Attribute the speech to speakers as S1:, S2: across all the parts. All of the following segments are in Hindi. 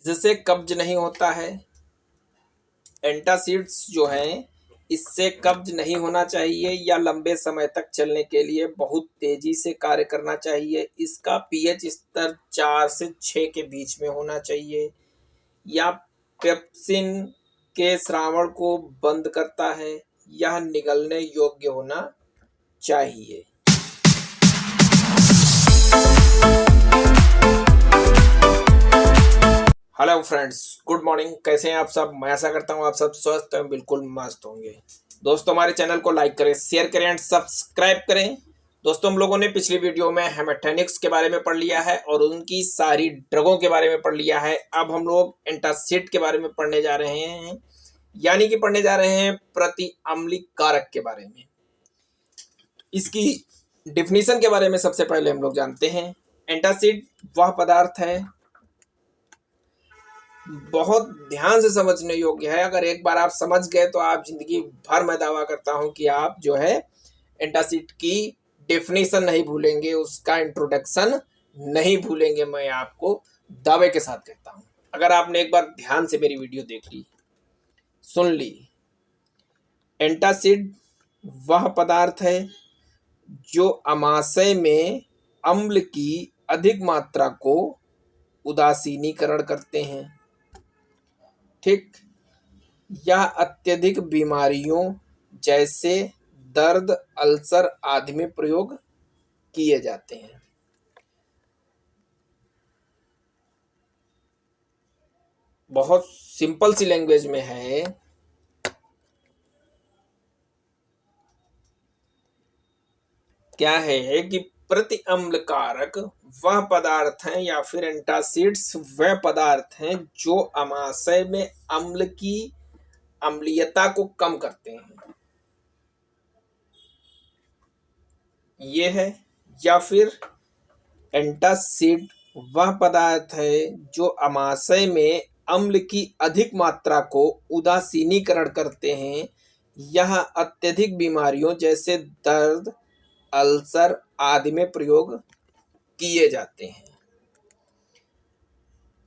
S1: इससे कब्ज नहीं होता है। एंटासिड्स जो हैं इससे कब्ज नहीं होना चाहिए या लंबे समय तक चलने के लिए बहुत तेजी से कार्य करना चाहिए। इसका पीएच स्तर 4 से 6 के बीच में होना चाहिए। या पेप्सिन के श्रावण को बंद करता है। यह निगलने योग्य होना चाहिए। Hello friends, good morning. कैसे हैं आप सब? मैं आशा करता हूं आप सब स्वस्थ हैं, बिल्कुल मस्त होंगे। दोस्तों, हमारे चैनल को लाइक करें, शेयर करें एंड सब्सक्राइब करें। दोस्तों, हम लोगों ने पिछली वीडियो में हेमेटोनिक्स के बारे में पढ़ लिया है और उनकी सारी ड्रगों के बारे में पढ़ लिया है। अब हम लोग एंटासिड के बारे में पढ़ने जा रहे हैं, यानी कि पढ़ने जा रहे हैं प्रति अम्लीय कारक के बारे में। इसकी डिफिनीशन के बारे में सबसे पहले हम लोग जानते हैं। एंटासिड वह पदार्थ है, बहुत ध्यान से समझने योग्य है। अगर एक बार आप समझ गए तो आप जिंदगी भर, मैं दावा करता हूं कि आप जो है एंटासिड की डेफिनेशन नहीं भूलेंगे, उसका इंट्रोडक्शन नहीं भूलेंगे। मैं आपको दावे के साथ कहता हूं, अगर आपने एक बार ध्यान से मेरी वीडियो देख ली, सुन ली। एंटासिड वह पदार्थ है जो अमाशय में अम्ल की अधिक मात्रा को उदासीनीकरण करते हैं। ठीक, यह अत्यधिक बीमारियों जैसे दर्द, अल्सर आदि में प्रयोग किए जाते हैं। बहुत सिंपल सी लैंग्वेज में है। क्या है कि प्रति अम्ल कारक वह पदार्थ हैं या फिर एंटासिड्स वह पदार्थ हैं जो अमाशय में अम्ल की अम्लीयता को कम करते हैं। ये है। या फिर एंटासिड वह पदार्थ है जो अमाशय में अम्ल की अधिक मात्रा को उदासीनीकरण करते हैं। यह अत्यधिक बीमारियों जैसे दर्द, अल्सर आदि में प्रयोग किए जाते हैं।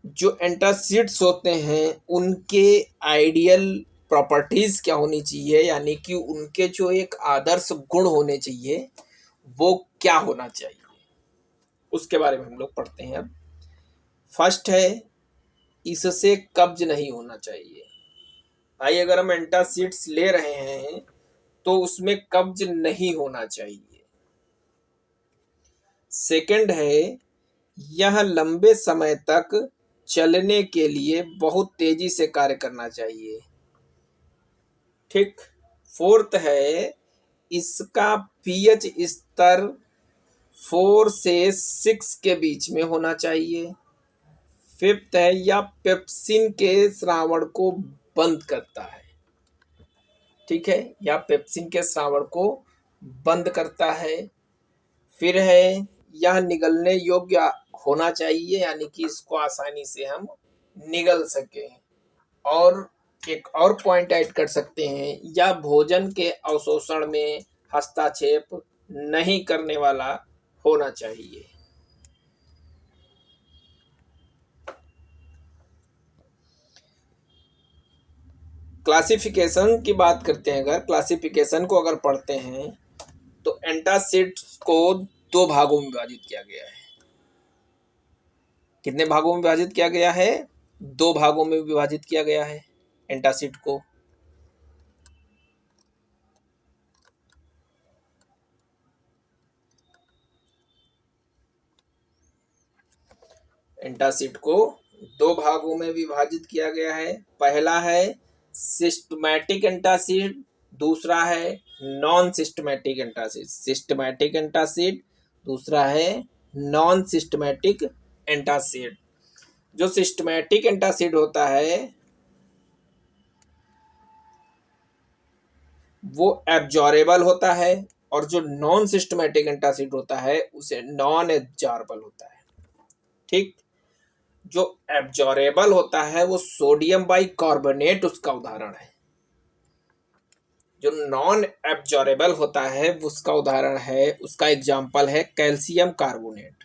S1: जो एंटासिड्स होते हैं उनके आइडियल प्रॉपर्टीज क्या होनी चाहिए, यानी कि उनके जो एक आदर्श गुण होने चाहिए वो क्या होना चाहिए, उसके बारे में हम लोग पढ़ते हैं। अब फर्स्ट है, इससे कब्ज नहीं होना चाहिए। भाई, अगर हम एंटासिड्स ले रहे हैं तो उसमें कब्ज नहीं होना चाहिए। सेकंड है, यह लंबे समय तक चलने के लिए बहुत तेजी से कार्य करना चाहिए। ठीक। फोर्थ है, इसका पीएच स्तर 4 से 6 के बीच में होना चाहिए। फिफ्थ है, यह पेप्सिन के श्रावण को बंद करता है। ठीक है, यह पेप्सिन के श्रावण को बंद करता है। फिर है, यह निगलने योग्य होना चाहिए, यानी कि इसको आसानी से हम निगल सकें। और एक और पॉइंट ऐड कर सकते हैं, यह भोजन के अवशोषण में हस्तक्षेप नहीं करने वाला होना चाहिए। क्लासिफिकेशन की बात करते हैं, अगर क्लासिफिकेशन को अगर पढ़ते हैं तो एंटासिड्स को 2 भागों में विभाजित किया गया है। कितने भागों में विभाजित किया गया है? 2 भागों में विभाजित किया गया है एंटासिड को। एंटासिड को 2 भागों में विभाजित किया गया है। पहला है सिस्टमैटिक एंटासिड, दूसरा है non systematic antacid. Systematic antacid, दूसरा है नॉन सिस्टमैटिक एंटासिड। जो सिस्टमैटिक एंटासिड होता है वो एब्जॉर्बेबल होता है, और जो नॉन सिस्टमैटिक एंटासिड होता है उसे नॉन एब्जॉर्बल होता है। ठीक। जो एब्जॉर्बेबल होता है वो सोडियम बाइकार्बोनेट उसका उदाहरण है। जो नॉन एब्जॉर्बेबल होता है उसका उदाहरण है, उसका एग्जाम्पल है कैल्शियम कार्बोनेट।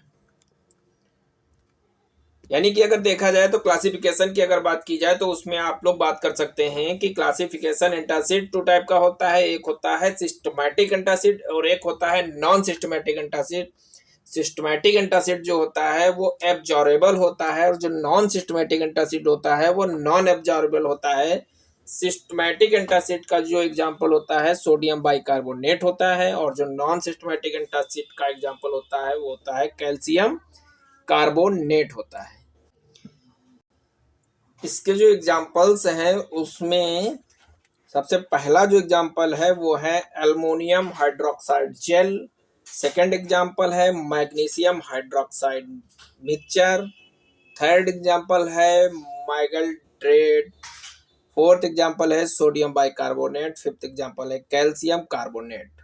S1: यानी कि अगर देखा जाए तो क्लासिफिकेशन की अगर बात की जाए तो उसमें आप लोग बात कर सकते हैं कि क्लासिफिकेशन एंटासिड टू टाइप का होता है। एक होता है सिस्टमैटिक एंटासिड और एक होता है non systematic antacid. Systematic antacid जो होता है वो एब्जॉर्बेबल होता है और जो नॉन सिस्टमैटिक एंटासिड होता है वो नॉन एब्जॉर्बेबल होता है। सिस्टमैटिक एंटासिड का जो एग्जाम्पल होता है सोडियम बाइकार्बोनेट होता है और जो नॉन सिस्टमैटिक एंटासिड का एग्जाम्पल होता है वो होता है कैल्शियम कार्बोनेट होता है। इसके जो एग्जाम्पल्स हैं उसमें सबसे पहला जो एग्जाम्पल है वो है aluminium hydroxide gel. Second example है magnesium hydroxide mixture. Third example है माइगल्ट्रेट। फोर्थ एग्जाम्पल है सोडियम बाइकार्बोनेट। फिफ्थ एग्जाम्पल है कैल्शियम कार्बोनेट।